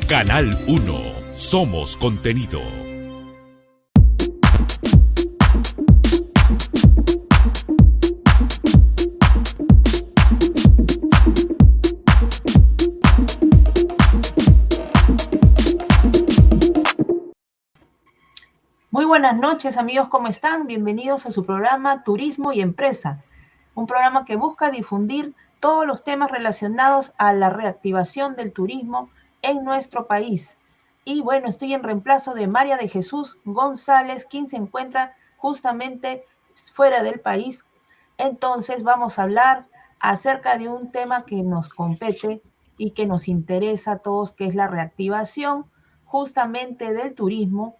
Canal 1. Somos contenido. Muy buenas noches, amigos, ¿cómo están? Bienvenidos a su programa Turismo y Empresa, un programa que busca difundir todos los temas relacionados a la reactivación del turismo en nuestro país. Y bueno, estoy en reemplazo de María de Jesús González, quien se encuentra justamente fuera del país. Entonces vamos a hablar acerca de un tema que nos compete y que nos interesa a todos, que es la reactivación justamente del turismo,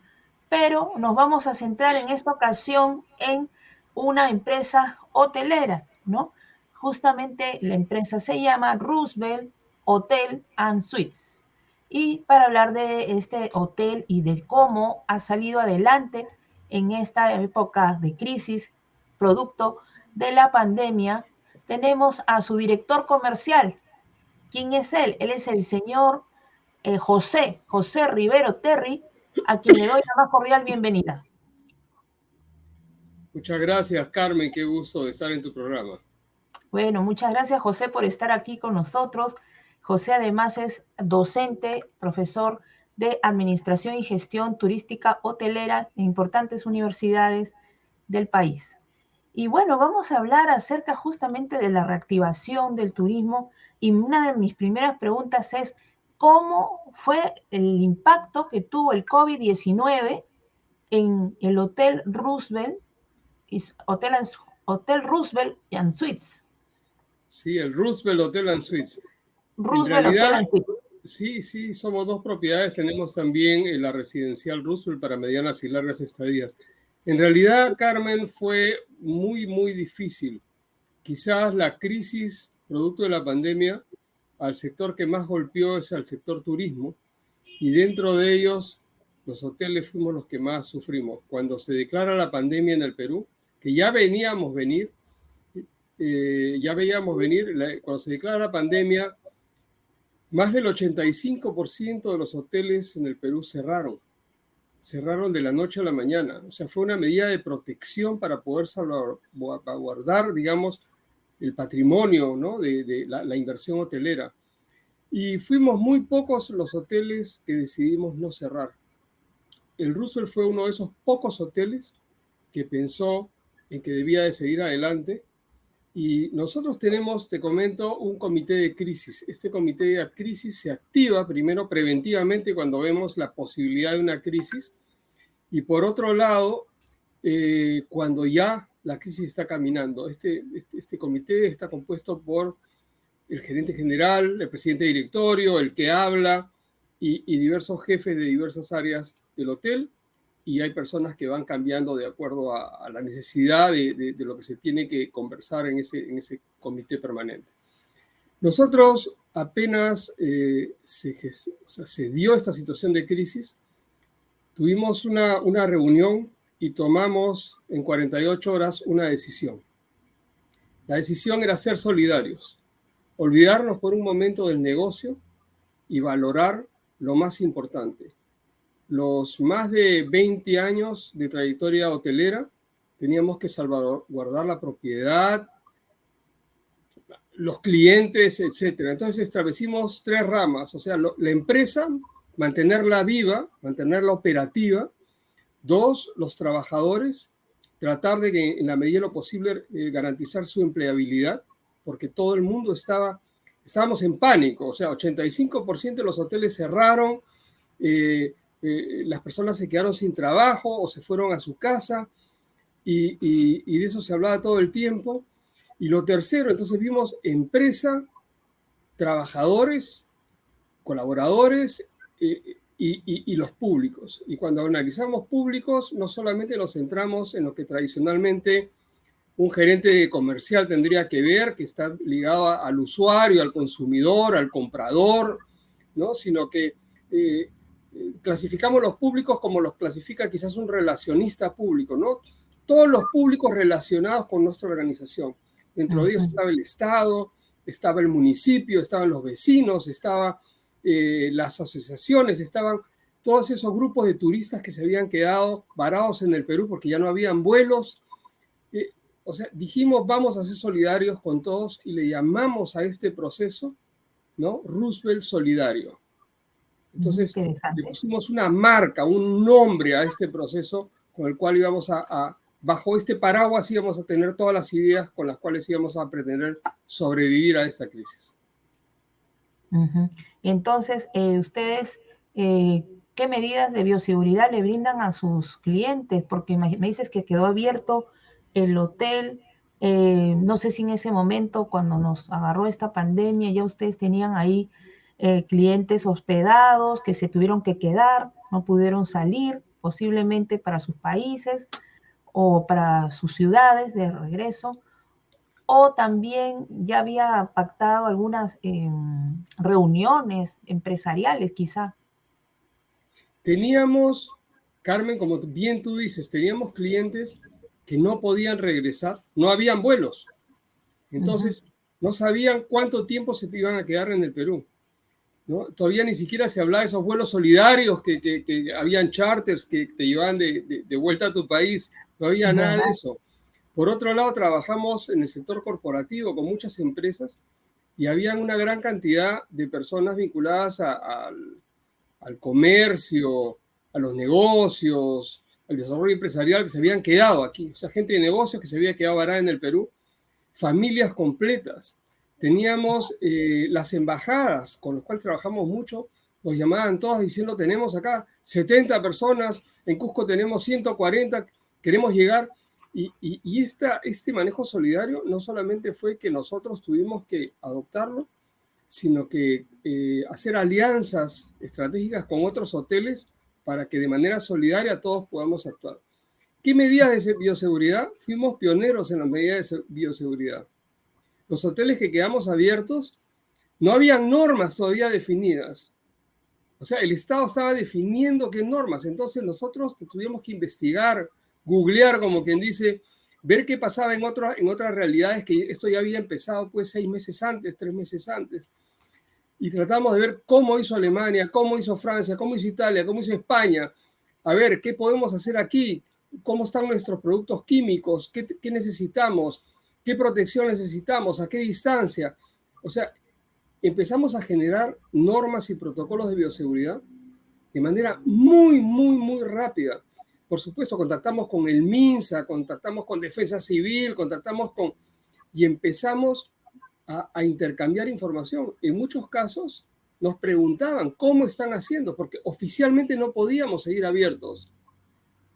pero nos vamos a centrar en esta ocasión en una empresa hotelera, ¿no? Justamente la empresa se llama Roosevelt Hotel and Suites. Y para hablar de este hotel y de cómo ha salido adelante en esta época de crisis, producto de la pandemia, tenemos a su director comercial. ¿Quién es él? Él es el señor José Rivero Terry, a quien le doy la más cordial bienvenida. Muchas gracias, Carmen. Qué gusto de estar en tu programa. Bueno, muchas gracias, José, por estar aquí con nosotros. José además es docente, profesor de Administración y Gestión Turística Hotelera en importantes universidades del país. Y bueno, vamos a hablar acerca justamente de la reactivación del turismo, y una de mis primeras preguntas es: ¿cómo fue el impacto que tuvo el COVID-19 en el Hotel Roosevelt, Hotel Roosevelt and Suites? Sí, el Roosevelt Hotel and Suites. Roosevelt Hotel and Suites. Sí, somos dos propiedades. Tenemos también la residencial Roosevelt para medianas y largas estadías. En realidad, Carmen, fue muy difícil. Quizás la crisis producto de la pandemia, al sector que más golpeó es al sector turismo, y dentro de ellos los hoteles fuimos los que más sufrimos. Cuando se declara la pandemia en el Perú, que ya veíamos venir, cuando se declara la pandemia, más del 85% de los hoteles en el Perú cerraron de la noche a la mañana. O sea, fue una medida de protección para poder salvaguardar, digamos, el patrimonio, ¿no? de la inversión hotelera. Y fuimos muy pocos los hoteles que decidimos no cerrar. El Roosevelt fue uno de esos pocos hoteles que pensó en que debía de seguir adelante. Y nosotros tenemos, te comento, un comité de crisis. Este comité de crisis se activa primero preventivamente cuando vemos la posibilidad de una crisis, y por otro lado, cuando ya la crisis está caminando. Este comité está compuesto por el gerente general, el presidente de directorio, el que habla y diversos jefes de diversas áreas del hotel, y hay personas que van cambiando de acuerdo a la necesidad de lo que se tiene que conversar en ese comité permanente. Nosotros apenas se dio esta situación de crisis, tuvimos una reunión y tomamos en 48 horas una decisión. La decisión era ser solidarios, olvidarnos por un momento del negocio y valorar lo más importante. Los más de 20 años de trayectoria hotelera, teníamos que salvaguardar la propiedad, los clientes, etc. Entonces establecimos 3 ramas, o sea, la empresa, mantenerla viva, mantenerla operativa. 2, los trabajadores, tratar de que en la medida de lo posible garantizar su empleabilidad, porque todo el mundo estábamos en pánico, o sea, 85% de los hoteles cerraron, las personas se quedaron sin trabajo o se fueron a su casa, y de eso se hablaba todo el tiempo. Y lo tercero, entonces vimos empresa, trabajadores, colaboradores y los públicos. Y cuando analizamos públicos, no solamente nos centramos en lo que tradicionalmente un gerente comercial tendría que ver, que está ligado al usuario, al consumidor, al comprador, ¿no? Sino que clasificamos los públicos como los clasifica quizás un relacionista público, ¿no? Todos los públicos relacionados con nuestra organización. Dentro de ellos estaba el Estado, estaba el municipio, estaban los vecinos, estaba las asociaciones, estaban todos esos grupos de turistas que se habían quedado varados en el Perú porque ya no habían vuelos. O sea, dijimos, vamos a ser solidarios con todos y le llamamos a este proceso, ¿no? Roosevelt Solidario. Entonces, le pusimos una marca, un nombre a este proceso con el cual íbamos bajo este paraguas íbamos a tener todas las ideas con las cuales íbamos a pretender sobrevivir a esta crisis. Entonces, ustedes, ¿qué medidas de bioseguridad le brindan a sus clientes? Porque me dices que quedó abierto el hotel. No sé si en ese momento, cuando nos agarró esta pandemia, ya ustedes tenían ahí clientes hospedados que se tuvieron que quedar, no pudieron salir, posiblemente para sus países o para sus ciudades de regreso, o también ya había pactado algunas reuniones empresariales, quizá. Teníamos, Carmen, como bien tú dices, teníamos clientes que no podían regresar, no habían vuelos. Entonces, no sabían cuánto tiempo se te iban a quedar en el Perú, ¿no? Todavía ni siquiera se hablaba de esos vuelos solidarios que habían charters que te llevaban de vuelta a tu país. No había nada de eso. Por otro lado, trabajamos en el sector corporativo con muchas empresas y había una gran cantidad de personas vinculadas al comercio, a los negocios, al desarrollo empresarial que se habían quedado aquí. O sea, gente de negocios que se había quedado varada en el Perú, familias completas. Teníamos las embajadas con las cuales trabajamos mucho, nos llamaban todas diciendo, tenemos acá 70 personas, en Cusco tenemos 140, queremos llegar. Y este manejo solidario no solamente fue que nosotros tuvimos que adoptarlo, sino que hacer alianzas estratégicas con otros hoteles para que de manera solidaria todos podamos actuar. ¿Qué medidas de bioseguridad? Fuimos pioneros en las medidas de bioseguridad. Los hoteles que quedamos abiertos, no habían normas todavía definidas. O sea, el Estado estaba definiendo qué normas. Entonces nosotros tuvimos que investigar, googlear, como quien dice, ver qué pasaba en otras realidades, que esto ya había empezado pues 6 meses antes, 3 meses antes. Y tratamos de ver cómo hizo Alemania, cómo hizo Francia, cómo hizo Italia, cómo hizo España. A ver, ¿qué podemos hacer aquí? ¿Cómo están nuestros productos químicos? ¿Qué necesitamos? ¿Qué protección necesitamos? ¿A qué distancia? O sea, empezamos a generar normas y protocolos de bioseguridad de manera muy, muy, muy rápida. Por supuesto, contactamos con el MINSA, contactamos con Defensa Civil, y empezamos a intercambiar información. En muchos casos nos preguntaban cómo están haciendo, porque oficialmente no podíamos seguir abiertos.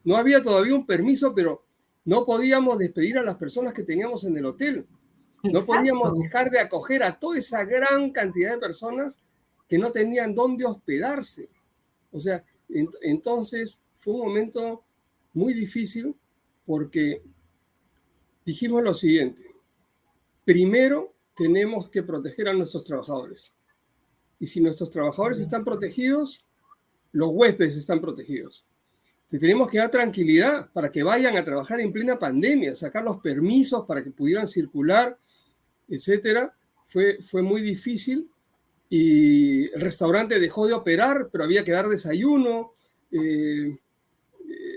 No había todavía un permiso, pero no podíamos despedir a las personas que teníamos en el hotel. No podíamos dejar de acoger a toda esa gran cantidad de personas que no tenían dónde hospedarse. O sea, entonces fue un momento muy difícil porque dijimos lo siguiente. Primero, tenemos que proteger a nuestros trabajadores. Y si nuestros trabajadores están protegidos, los huéspedes están protegidos. Tenemos que dar tranquilidad para que vayan a trabajar en plena pandemia, sacar los permisos para que pudieran circular, etcétera. Fue muy difícil y el restaurante dejó de operar, pero había que dar desayuno.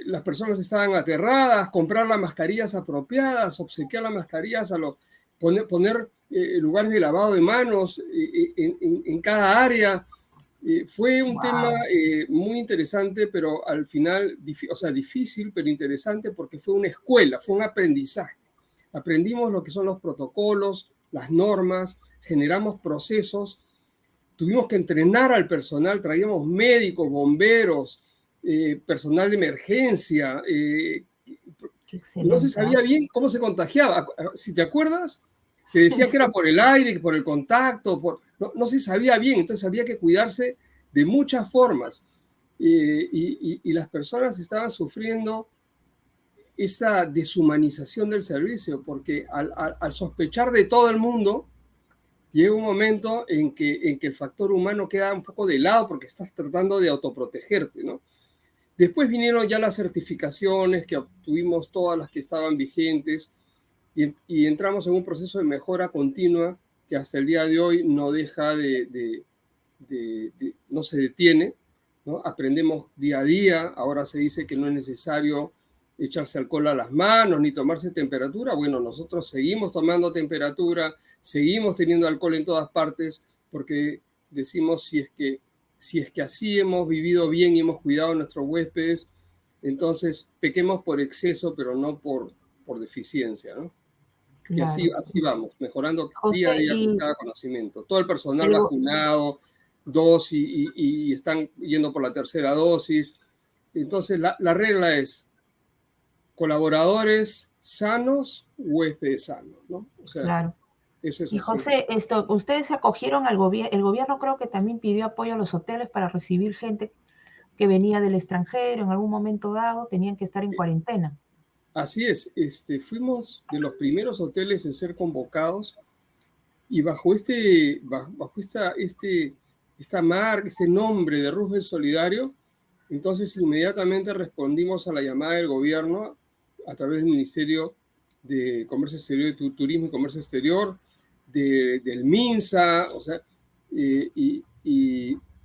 Las personas estaban aterradas, comprar las mascarillas apropiadas, obsequiar las mascarillas, poner lugares de lavado de manos en cada área. Fue un tema muy interesante, pero al final, difícil, pero interesante porque fue una escuela, fue un aprendizaje. Aprendimos lo que son los protocolos, las normas, generamos procesos, tuvimos que entrenar al personal, traíamos médicos, bomberos, personal de emergencia. No se sabía bien cómo se contagiaba. Si te acuerdas, te decía que era por el aire, por el contacto, no se sabía bien, entonces había que cuidarse de muchas formas. Y las personas estaban sufriendo esa deshumanización del servicio, porque al sospechar de todo el mundo, llega un momento en que el factor humano queda un poco de lado porque estás tratando de autoprotegerte, ¿no? Después vinieron ya las certificaciones que obtuvimos, todas las que estaban vigentes, y entramos en un proceso de mejora continua que hasta el día de hoy no deja de no se detiene, ¿no? Aprendemos día a día. Ahora se dice que no es necesario echarse alcohol a las manos ni tomarse temperatura. Bueno, nosotros seguimos tomando temperatura, seguimos teniendo alcohol en todas partes, porque decimos si es que así hemos vivido bien y hemos cuidado a nuestros huéspedes, entonces pequemos por exceso, pero no por deficiencia, ¿no? Y Claro. así vamos, mejorando día a José, día con cada conocimiento. Todo el personal pero, vacunado, y están yendo por la tercera dosis. Entonces, la regla es colaboradores sanos, huéspedes sanos, ¿no? O sea, claro. eso es Y así. José, ustedes se acogieron al gobierno, el gobierno creo que también pidió apoyo a los hoteles para recibir gente que venía del extranjero en algún momento dado, tenían que estar en cuarentena. Así es, fuimos de los primeros hoteles en ser convocados y bajo esta marca, este nombre de Roosevelt Solidario, entonces inmediatamente respondimos a la llamada del gobierno a través del Ministerio de Comercio Exterior, de Turismo y Comercio Exterior, del MINSA, o sea, y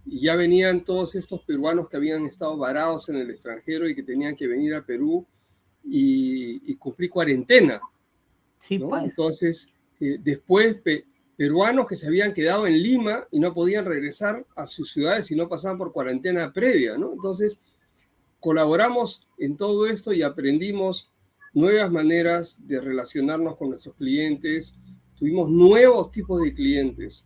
ya venían todos estos peruanos que habían estado varados en el extranjero y que tenían que venir a Perú y cumplir cuarentena, Sí, ¿no? pues. Entonces, después peruanos que se habían quedado en Lima y no podían regresar a sus ciudades si no pasaban por cuarentena previa, ¿no? Entonces, colaboramos en todo esto y aprendimos nuevas maneras de relacionarnos con nuestros clientes. Tuvimos nuevos tipos de clientes,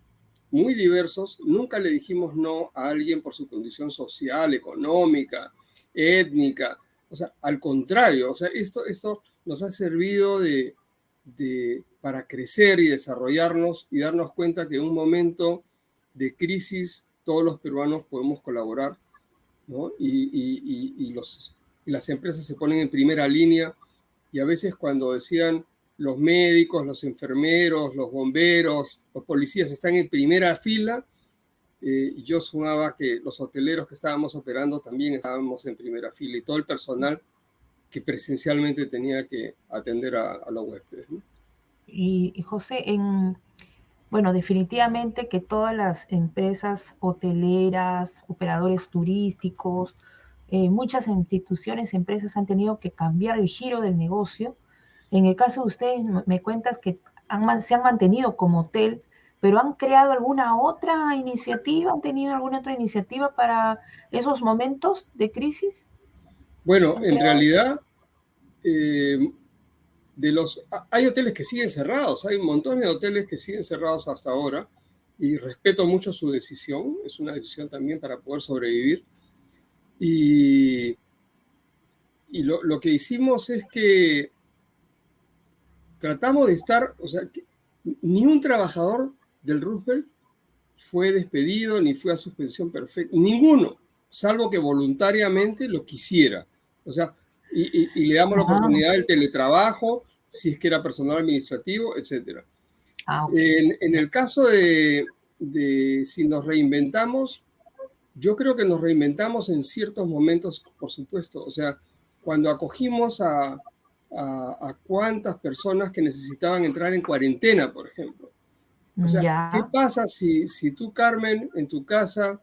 muy diversos. Nunca le dijimos no a alguien por su condición social, económica, étnica. O sea, al contrario, o sea, esto nos ha servido para crecer y desarrollarnos y darnos cuenta que en un momento de crisis todos los peruanos podemos colaborar, ¿no? Y las empresas se ponen en primera línea, y a veces cuando decían los médicos, los enfermeros, los bomberos, los policías están en primera fila, yo sumaba que los hoteleros que estábamos operando también estábamos en primera fila, y todo el personal que presencialmente tenía que atender a los huéspedes, ¿no? Y José, bueno, definitivamente que todas las empresas hoteleras, operadores turísticos, muchas instituciones, empresas han tenido que cambiar el giro del negocio. En el caso de ustedes, me cuentas que se han mantenido como hotel, pero ¿han creado alguna otra iniciativa? ¿Han tenido alguna otra iniciativa para esos momentos de crisis? Bueno, ¿Han en creado? realidad, hay hoteles que siguen cerrados, hay un montón de hoteles que siguen cerrados hasta ahora, y respeto mucho su decisión, es una decisión también para poder sobrevivir. Y lo que hicimos es que tratamos de estar, o sea, que ni un trabajador del Roosevelt fue despedido ni fue a suspensión perfecta, ninguno, salvo que voluntariamente lo quisiera. O sea, y le damos la Ah, oportunidad del teletrabajo, si es que era personal administrativo, etc. ok. En el caso de si nos reinventamos, yo creo que nos reinventamos en ciertos momentos, por supuesto. O sea, cuando acogimos a cuántas personas que necesitaban entrar en cuarentena, por ejemplo. O sea, ¿qué Ya, pasa si tú, Carmen, en tu casa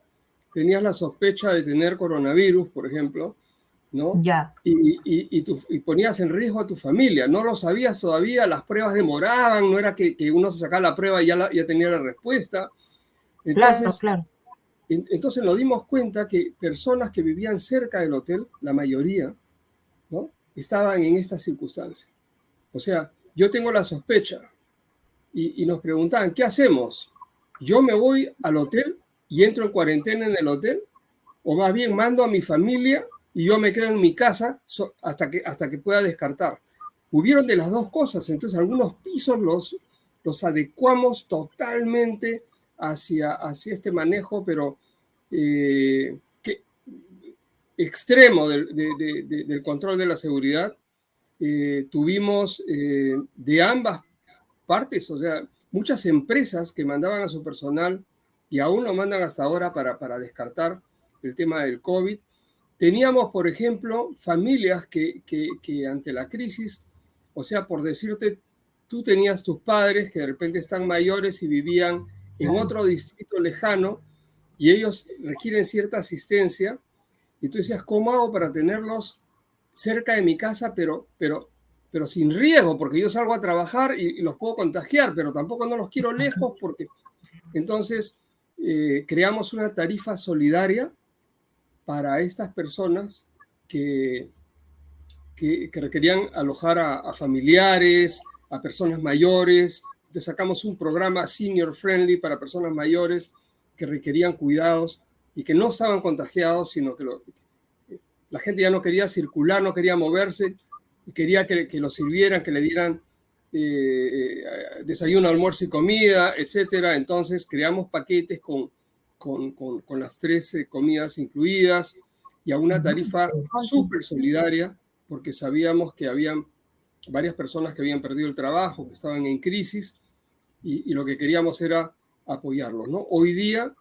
tenías la sospecha de tener coronavirus, por ejemplo, ¿no? ya, Y ponías en riesgo a tu familia, no lo sabías todavía, las pruebas demoraban, no era que uno se sacaba la prueba y ya tenía la respuesta. claro, Entonces, claro. entonces nos dimos cuenta que personas que vivían cerca del hotel, la mayoría, ¿no? Estaban en esta circunstancia. O sea, yo tengo la sospecha, y nos preguntaban, ¿qué hacemos? ¿Yo me voy al hotel y entro en cuarentena en el hotel? ¿O más bien mando a mi familia y yo me quedo en mi casa hasta que pueda descartar? Hubieron de las dos cosas. Entonces algunos pisos los adecuamos totalmente hacia este manejo, pero extremo del control de la seguridad. Tuvimos de ambas partes, o sea, muchas empresas que mandaban a su personal, y aún lo mandan hasta ahora para descartar el tema del COVID. Teníamos, por ejemplo, familias que ante la crisis, o sea, por decirte, tú tenías tus padres que de repente están mayores y vivían en Claro. otro distrito lejano, y ellos requieren cierta asistencia, y tú decías, ¿cómo hago para tenerlos cerca de mi casa, pero sin riesgo? Porque yo salgo a trabajar y los puedo contagiar, pero tampoco no los quiero lejos, porque entonces creamos una tarifa solidaria para estas personas que requerían alojar a familiares, a personas mayores. Entonces sacamos un programa senior friendly para personas mayores que requerían cuidados y que no estaban contagiados, sino que la gente ya no quería circular, no quería moverse, y quería que lo sirvieran, que le dieran desayuno, almuerzo y comida, etc. Entonces creamos paquetes con las 3 comidas incluidas y a una tarifa súper solidaria, porque sabíamos que habían varias personas que habían perdido el trabajo, que estaban en crisis, y lo que queríamos era apoyarlos, ¿no? Hoy día,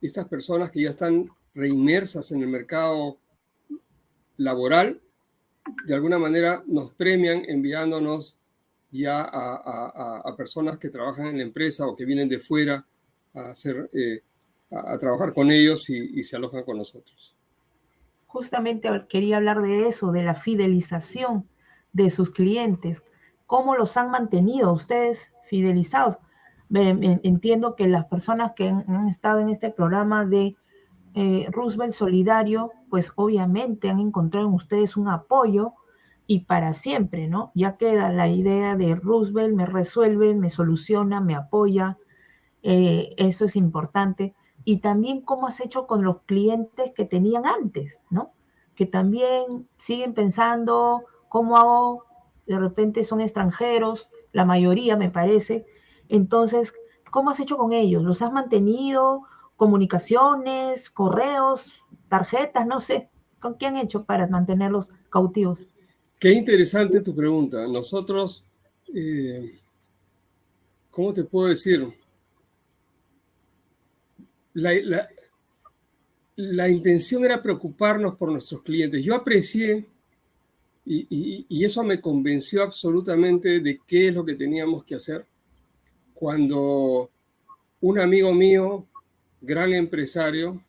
estas personas que ya están reinmersas en el mercado laboral, de alguna manera nos premian enviándonos ya a personas que trabajan en la empresa o que vienen de fuera a trabajar con ellos y se alojan con nosotros. Justamente quería hablar de eso, de la fidelización de sus clientes. ¿Cómo los han mantenido ustedes fidelizados? Entiendo que las personas que han estado en este programa de Roosevelt Solidario, pues obviamente han encontrado en ustedes un apoyo y para siempre, ¿no? Ya queda la idea de Roosevelt me resuelve, me soluciona, me apoya. Eso es importante. Y también cómo has hecho con los clientes que tenían antes, ¿no? Que también siguen pensando, ¿cómo hago? De repente son extranjeros, la mayoría me parece. Entonces, ¿cómo has hecho con ellos? ¿Los has mantenido? ¿Comunicaciones, correos, tarjetas? No sé. ¿Con qué han hecho para mantenerlos cautivos? Qué interesante tu pregunta. Nosotros, ¿cómo te puedo decir? La intención era preocuparnos por nuestros clientes. Yo aprecié y eso me convenció absolutamente de qué es lo que teníamos que hacer cuando un amigo mío, gran empresario,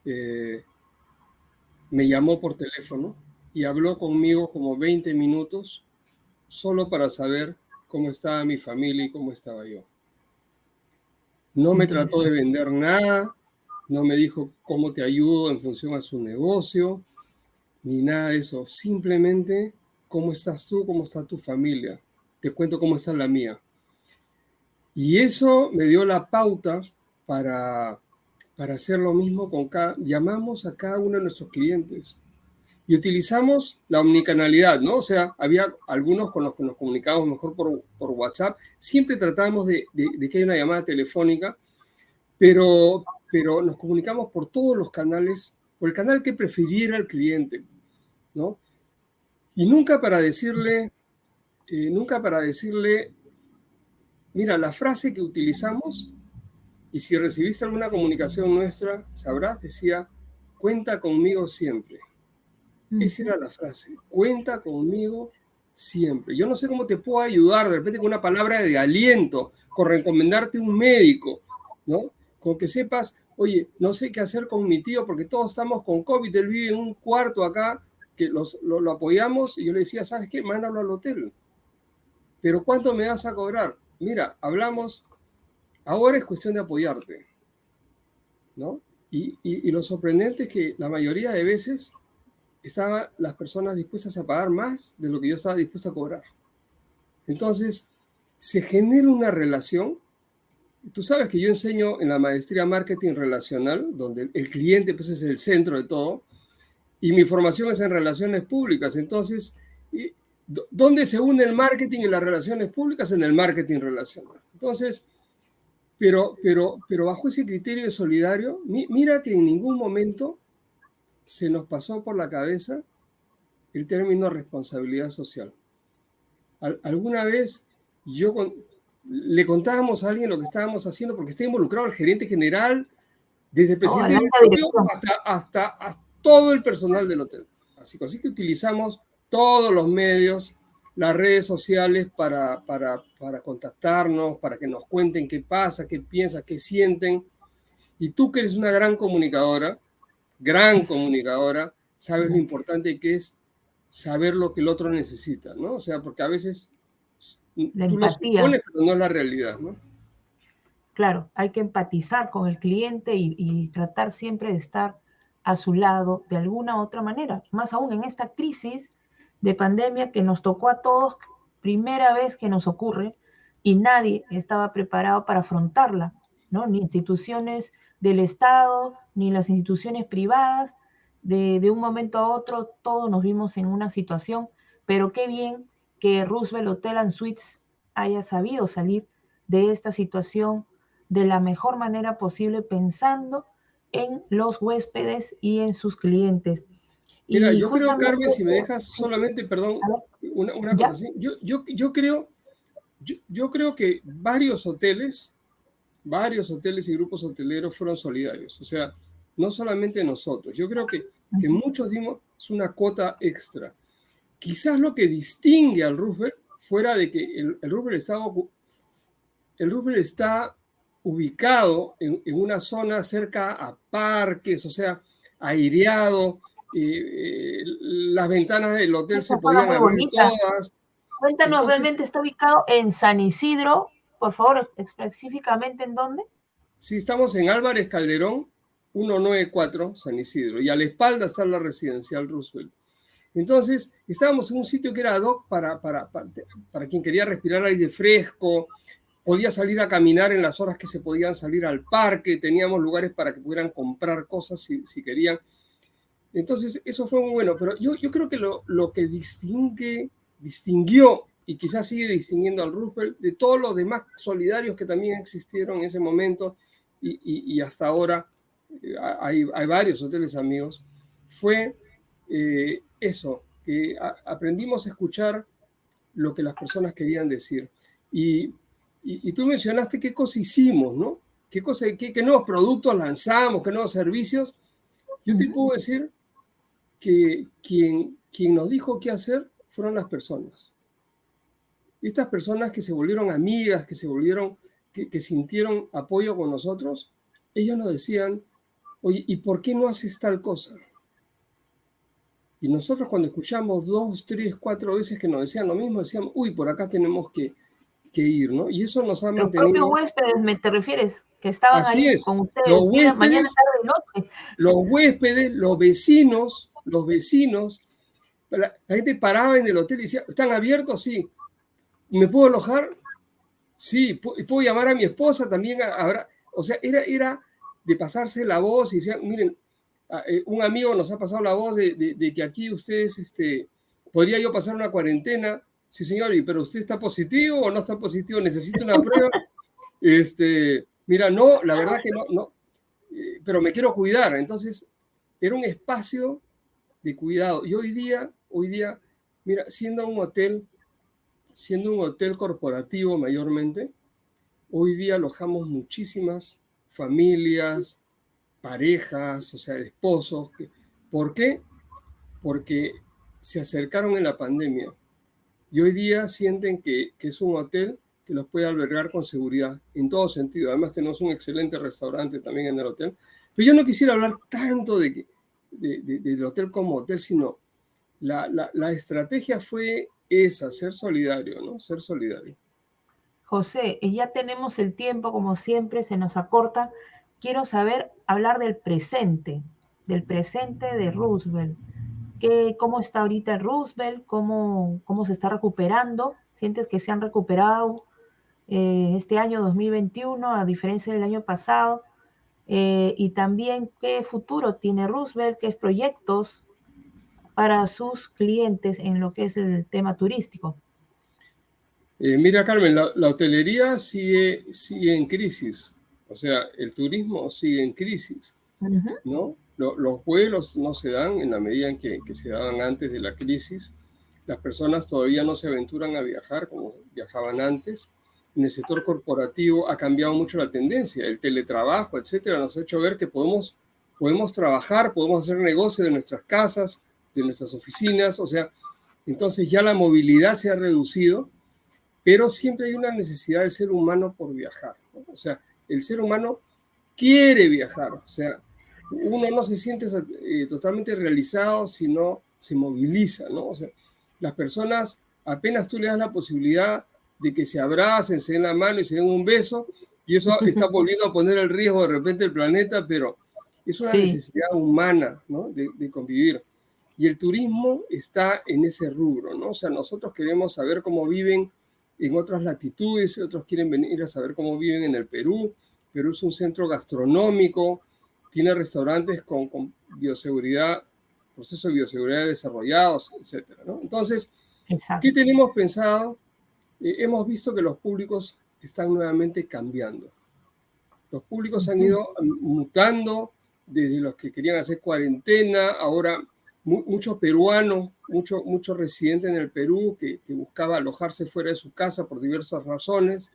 me llamó por teléfono y habló conmigo como 20 minutos solo para saber cómo estaba mi familia y cómo estaba yo. No me trató de vender nada, no me dijo cómo te ayudo en función a su negocio, ni nada de eso. Simplemente, ¿cómo estás tú? ¿Cómo está tu familia? Te cuento cómo está la mía. Y eso me dio la pauta para hacer lo mismo con llamamos a cada uno de nuestros clientes y utilizamos la omnicanalidad, ¿no? O sea, había algunos con los que nos comunicábamos mejor por WhatsApp. Siempre tratábamos de que haya una llamada telefónica, pero nos comunicamos por todos los canales, por el canal que prefiriera el cliente, ¿no? Y nunca para decirle, mira, la frase que utilizamos, y si recibiste alguna comunicación nuestra, sabrás, decía, cuenta conmigo siempre. Esa era la frase, cuenta conmigo siempre. Yo no sé cómo te puedo ayudar, de repente con una palabra de aliento, con recomendarte un médico, ¿no? Con que sepas, oye, no sé qué hacer con mi tío porque todos estamos con COVID, él vive en un cuarto acá, que lo apoyamos, y yo le decía, ¿sabes qué? Mándalo al hotel. Pero ¿cuánto me vas a cobrar? Mira, hablamos, ahora es cuestión de apoyarte, ¿no? Y lo sorprendente es que la mayoría de veces estaban las personas dispuestas a pagar más de lo que yo estaba dispuesto a cobrar. Entonces, se genera una relación. Tú sabes que yo enseño en la maestría Marketing Relacional, donde el cliente pues, es el centro de todo, y mi formación es en Relaciones Públicas. Entonces, ¿dónde se une el marketing y las relaciones públicas? En el marketing relacional. Entonces, pero bajo ese criterio de solidario, mira que en ningún momento se nos pasó por la cabeza el término responsabilidad social. Alguna vez le contábamos a alguien lo que estábamos haciendo porque está involucrado el gerente general, desde el presidente del directorio hasta todo el personal del hotel. Así que utilizamos todos los medios, las redes sociales para contactarnos, para que nos cuenten qué pasa, qué piensan, qué sienten. Y tú que eres una gran comunicadora, sabes lo importante que es saber lo que el otro necesita, ¿no? O sea, porque a veces La tú lo empatía. supones, pero no es la realidad, ¿no? Claro, hay que empatizar con el cliente y tratar siempre de estar a su lado de alguna u otra manera. Más aún en esta crisis de pandemia que nos tocó a todos, primera vez que nos ocurre y nadie estaba preparado para afrontarla, ¿no? Ni instituciones del Estado, ni las instituciones privadas. De un momento a otro todos nos vimos en una situación, pero qué bien que Roosevelt Hotel and Suites haya sabido salir de esta situación de la mejor manera posible, pensando en los huéspedes y en sus clientes. Mira, Y yo creo, justamente, Carmen, si me dejas solamente, perdón, a ver, una ¿ya? acotación. Yo creo que varios hoteles y grupos hoteleros fueron solidarios. O sea, no solamente nosotros. Yo creo que muchos dimos una cuota extra. Quizás lo que distingue al Roosevelt, fuera de que el Roosevelt está ubicado en una zona cerca a parques, o sea, aireado, las ventanas del hotel se Esa zona podían muy abrir bonita. todas. Cuéntanos, Entonces, ¿realmente está ubicado en San Isidro? Por favor, específicamente en dónde. sí, estamos en Álvarez Calderón, 194, San Isidro, y a la espalda está la residencial Roosevelt. Entonces, estábamos en un sitio que era ad hoc para quien quería respirar aire fresco, podía salir a caminar en las horas que se podían salir al parque, teníamos lugares para que pudieran comprar cosas si querían. Entonces, eso fue muy bueno, pero yo creo que lo que distinguió y quizás sigue distinguiendo al Roosevelt de todos los demás solidarios que también existieron en ese momento y hasta ahora hay varios hoteles amigos, fue eso, que aprendimos a escuchar lo que las personas querían decir. Y tú mencionaste qué cosas hicimos, ¿no? Qué nuevos productos lanzamos, qué nuevos servicios. Yo te puedo decir que quien nos dijo qué hacer fueron las personas. Y estas personas que se volvieron amigas, que sintieron apoyo con nosotros, ellos nos decían, oye, ¿y por qué no haces tal cosa? Y nosotros cuando escuchamos 2, 3, 4 veces que nos decían lo mismo, decíamos, uy, por acá tenemos que ir, ¿no? Y eso nos ha Los propios mantenido. huéspedes, ¿me te refieres? Que estaban Así ahí es, con ustedes día, mañana, tarde y noche. los huéspedes, los vecinos, la gente paraba en el hotel y decía, ¿están abiertos? Sí. ¿Me puedo alojar? Sí. ¿Puedo llamar a mi esposa? También habrá. O sea, era de pasarse la voz y decían, miren, un amigo nos ha pasado la voz de que aquí ustedes, podría yo pasar una cuarentena. Sí, señor, pero ¿usted está positivo o no está positivo? ¿Necesita una prueba? Mira, no, la verdad que no, pero me quiero cuidar. Entonces, era un espacio de cuidado. Y hoy día, mira, siendo un hotel corporativo mayormente, hoy día alojamos muchísimas familias, parejas, o sea, esposos. ¿Por qué? Porque se acercaron en la pandemia y hoy día sienten que es un hotel que los puede albergar con seguridad en todo sentido. Además tenemos un excelente restaurante también en el hotel. Pero yo no quisiera hablar tanto del hotel como hotel, sino la estrategia fue esa, ser solidario, ¿no? Ser solidario. José, ya tenemos el tiempo, como siempre, se nos acorta. Quiero saber, hablar del presente de Roosevelt. ¿Cómo está ahorita el Roosevelt? ¿Cómo se está recuperando? ¿Sientes que se han recuperado este año 2021 a diferencia del año pasado? Y también, ¿qué futuro tiene Roosevelt? ¿Qué proyectos para sus clientes en lo que es el tema turístico? Mira, Carmen, la hotelería sigue en crisis. O sea, el turismo sigue en crisis, ¿no? Los vuelos no se dan en la medida en que se daban antes de la crisis. Las personas todavía no se aventuran a viajar como viajaban antes. En el sector corporativo ha cambiado mucho la tendencia. El teletrabajo, etcétera, nos ha hecho ver que podemos trabajar, podemos hacer negocio de nuestras casas, de nuestras oficinas. O sea, entonces ya la movilidad se ha reducido, pero siempre hay una necesidad del ser humano por viajar, ¿no? O sea, el ser humano quiere viajar. O sea, uno no se siente totalmente realizado si no se moviliza, ¿no? O sea, las personas, apenas tú le das la posibilidad de que se abracen, se den la mano y se den un beso, y eso está volviendo a poner en riesgo de repente el planeta, pero es una necesidad humana, ¿no? de convivir. Y el turismo está en ese rubro, ¿no? O sea, nosotros queremos saber cómo viven en otras latitudes, otros quieren venir a saber cómo viven en el Perú. Perú es un centro gastronómico, tiene restaurantes con bioseguridad, procesos de bioseguridad desarrollados, etcétera, ¿no? Entonces, ¿qué tenemos pensado? Hemos visto que los públicos están nuevamente cambiando. Los públicos han ido mutando desde los que querían hacer cuarentena, ahora muchos peruanos, muchos residentes en el Perú que buscaba alojarse fuera de su casa por diversas razones.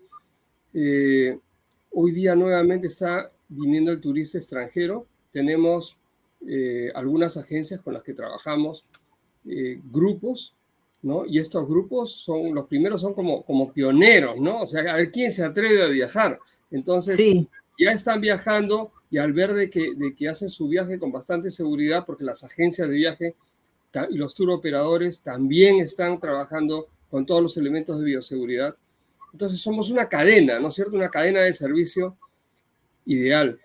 Hoy día nuevamente está viniendo el turista extranjero. Tenemos algunas agencias con las que trabajamos, grupos, ¿no? Y estos grupos los primeros son como pioneros, ¿no? O sea, a ver quién se atreve a viajar. Entonces, ya están viajando y al ver de que hacen su viaje con bastante seguridad, porque las agencias de viaje y los tour operadores también están trabajando con todos los elementos de bioseguridad. Entonces somos una cadena, ¿no es cierto? Una cadena de servicio ideal.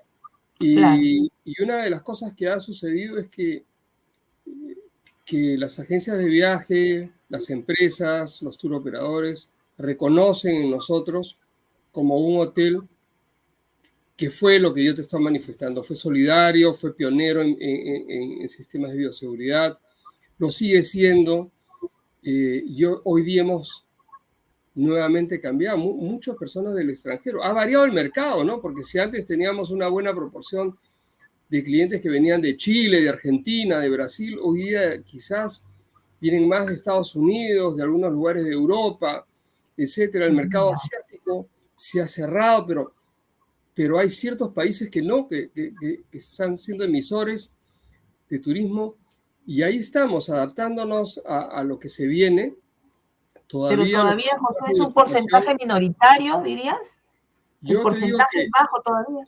Y una de las cosas que ha sucedido es que las agencias de viaje, las empresas, los tour operadores reconocen en nosotros como un hotel que fue lo que yo te estaba manifestando, fue solidario, fue pionero en sistemas de bioseguridad, lo sigue siendo. Hoy día hemos nuevamente cambiado, muchas personas del extranjero. Ha variado el mercado, ¿no? Porque si antes teníamos una buena proporción de clientes que venían de Chile, de Argentina, de Brasil, hoy día quizás vienen más de Estados Unidos, de algunos lugares de Europa, etcétera. El mercado asiático se ha cerrado, pero hay ciertos países que no, que están siendo emisores de turismo, y ahí estamos adaptándonos a lo que se viene. Pero todavía, José, es un porcentaje minoritario, dirías. El porcentaje es bajo todavía.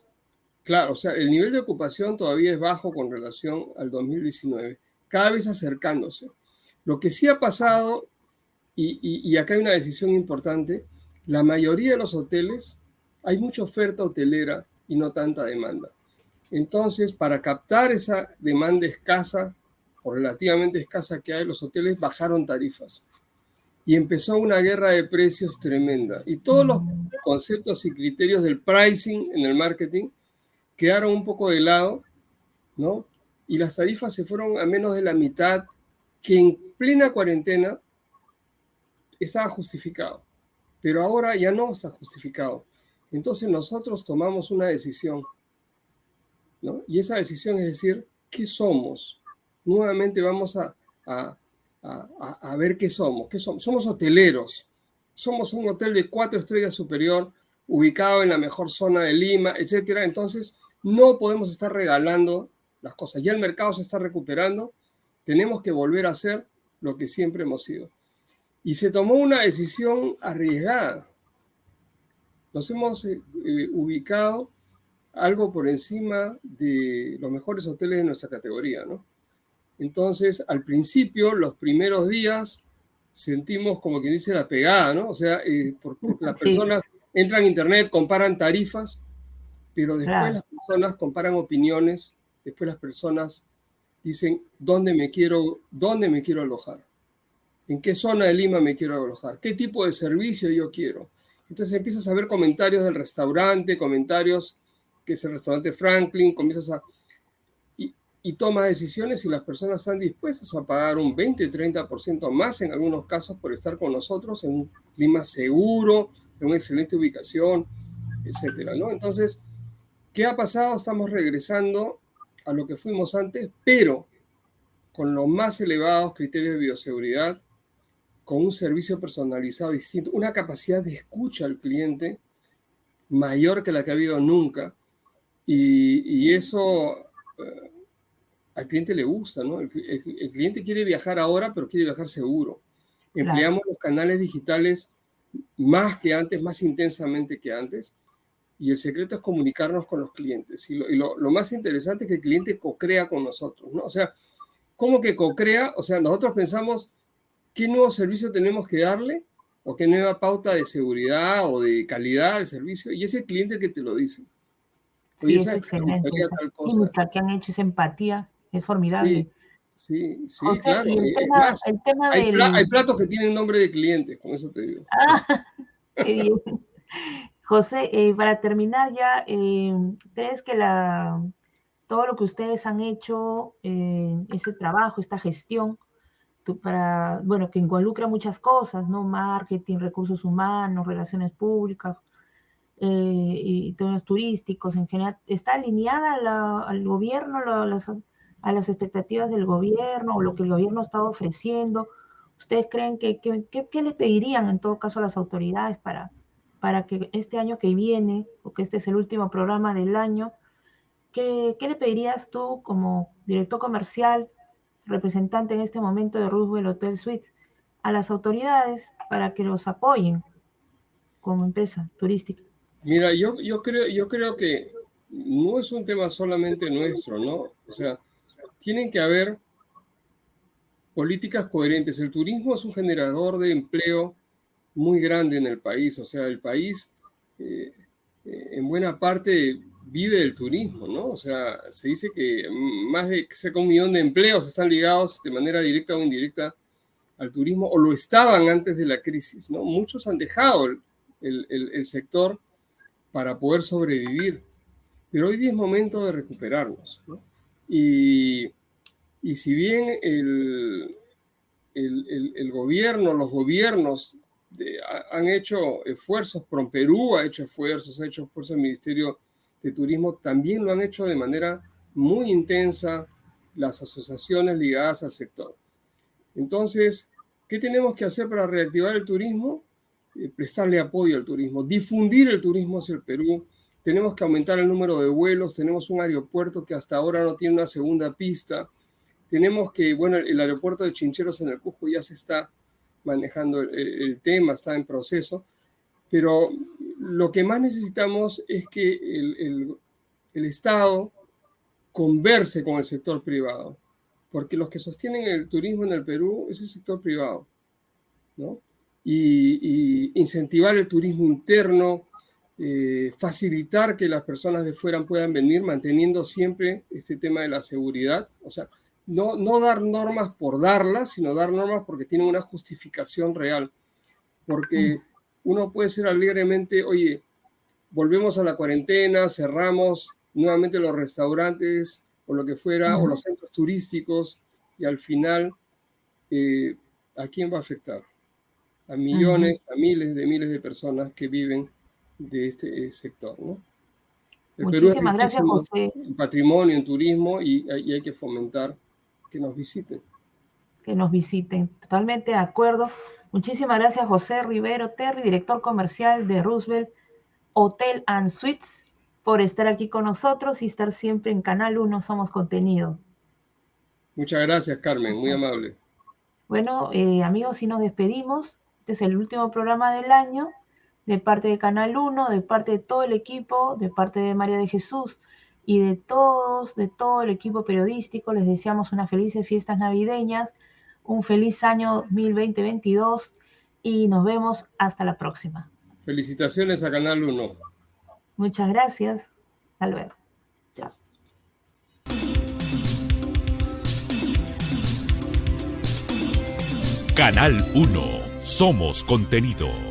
Claro, o sea, el nivel de ocupación todavía es bajo con relación al 2019, cada vez acercándose. Lo que sí ha pasado, y acá hay una decisión importante, la mayoría de los hoteles, hay mucha oferta hotelera y no tanta demanda. Entonces, para captar esa demanda escasa o relativamente escasa que hay, los hoteles bajaron tarifas. Y empezó una guerra de precios tremenda. Y todos los conceptos y criterios del pricing en el marketing quedaron un poco de lado, ¿no? Y las tarifas se fueron a menos de la mitad, que en plena cuarentena estaba justificado. Pero ahora ya no está justificado. Entonces nosotros tomamos una decisión, ¿no? Y esa decisión es decir, ¿qué somos? Nuevamente vamos a ver qué somos. ¿Qué somos? Somos hoteleros. Somos un hotel de 4 estrellas superior, ubicado en la mejor zona de Lima, etcétera. Entonces, no podemos estar regalando las cosas. Ya el mercado se está recuperando. Tenemos que volver a hacer lo que siempre hemos sido. Y se tomó una decisión arriesgada. Nos hemos ubicado algo por encima de los mejores hoteles de nuestra categoría, ¿no? Entonces, al principio, los primeros días, sentimos como quien dice la pegada, ¿no? O sea, porque las personas entran a internet, comparan tarifas, pero después las personas comparan opiniones, después las personas dicen, ¿dónde me quiero alojar? ¿En qué zona de Lima me quiero alojar? ¿Qué tipo de servicio yo quiero? Entonces empiezas a ver comentarios del restaurante, comentarios que es el restaurante Franklin, comienzas y tomas decisiones y las personas están dispuestas a pagar un 20-30% más en algunos casos por estar con nosotros en un clima seguro, en una excelente ubicación, etcétera, ¿no? Entonces, ¿qué ha pasado? Estamos regresando a lo que fuimos antes, pero con los más elevados criterios de bioseguridad, con un servicio personalizado distinto, una capacidad de escucha al cliente mayor que la que ha habido nunca, y eso al cliente le gusta, ¿no? El cliente quiere viajar ahora, pero quiere viajar seguro. Empleamos los canales digitales más que antes, más intensamente que antes, y el secreto es comunicarnos con los clientes. Y lo más interesante es que el cliente co-crea con nosotros, ¿no? O sea, ¿cómo que co-crea? O sea, nosotros pensamos qué nuevo servicio tenemos que darle o qué nueva pauta de seguridad o de calidad del servicio, y es el cliente que te lo dice. Oye, sí, es excelente. Esa química que han hecho, esa empatía, es formidable. Sí, José, claro. Y el tema hay platos que tienen nombre de clientes, con eso te digo. Qué bien. José, para terminar ya, ¿crees que todo lo que ustedes han hecho, ese trabajo, esta gestión, que involucra muchas cosas, ¿no? Marketing, recursos humanos, relaciones públicas, y temas turísticos en general, ¿está alineada al gobierno, a las expectativas del gobierno o lo que el gobierno está ofreciendo? ¿Ustedes creen qué les pedirían en todo caso a las autoridades para que este año que viene, porque este es el último programa del año, ¿qué le pedirías tú como director comercial, representante en este momento de Roosevelt Hotel Suites, a las autoridades para que los apoyen como empresa turística? Mira, yo creo que no es un tema solamente nuestro, ¿no? O sea, tienen que haber políticas coherentes. El turismo es un generador de empleo muy grande en el país. O sea, el país en buena parte vive del turismo, ¿no? O sea, se dice que más de cerca de 1 millón de empleos están ligados de manera directa o indirecta al turismo, o lo estaban antes de la crisis, ¿no? Muchos han dejado el sector para poder sobrevivir, pero hoy día es momento de recuperarnos, ¿no? Y si bien el gobierno, los gobiernos han hecho esfuerzos, PROMPERÚ ha hecho esfuerzos el Ministerio de Turismo, también lo han hecho de manera muy intensa las asociaciones ligadas al sector. Entonces, ¿qué tenemos que hacer para reactivar el turismo? Prestarle apoyo al turismo, difundir el turismo hacia el Perú. Tenemos que aumentar el número de vuelos. Tenemos un aeropuerto que hasta ahora no tiene una segunda pista. Tenemos que, bueno, el aeropuerto de Chincheros en el Cusco ya se está manejando el tema, está en proceso, pero lo que más necesitamos es que el Estado converse con el sector privado, porque los que sostienen el turismo en el Perú es el sector privado, ¿no? Y incentivar el turismo interno, facilitar que las personas de fuera puedan venir, manteniendo siempre este tema de la seguridad. O sea, no dar normas por darlas, sino dar normas porque tienen una justificación real. Porque uno puede ser alegremente, oye, volvemos a la cuarentena, cerramos nuevamente los restaurantes o lo que fuera, o los centros turísticos, y al final, ¿a quién va a afectar? A millones, a miles de personas que viven de este sector, ¿no? El Muchísimas gracias, José. En patrimonio, en turismo, y hay que fomentar que nos visiten. Que nos visiten, totalmente de acuerdo. Muchísimas gracias, José Rivero Terry, director comercial de Roosevelt Hotel and Suites, por estar aquí con nosotros y estar siempre en Canal 1 Somos Contenido. Muchas gracias, Carmen, muy amable. Bueno, amigos, y nos despedimos. Este es el último programa del año, de parte de Canal 1, de parte de todo el equipo, de parte de María de Jesús y de todo el equipo periodístico. Les deseamos unas felices fiestas navideñas, un feliz año 2020-22 y nos vemos hasta la próxima. Felicitaciones a Canal 1. Muchas gracias. Hasta luego. Chao. Canal 1. Somos Contenido.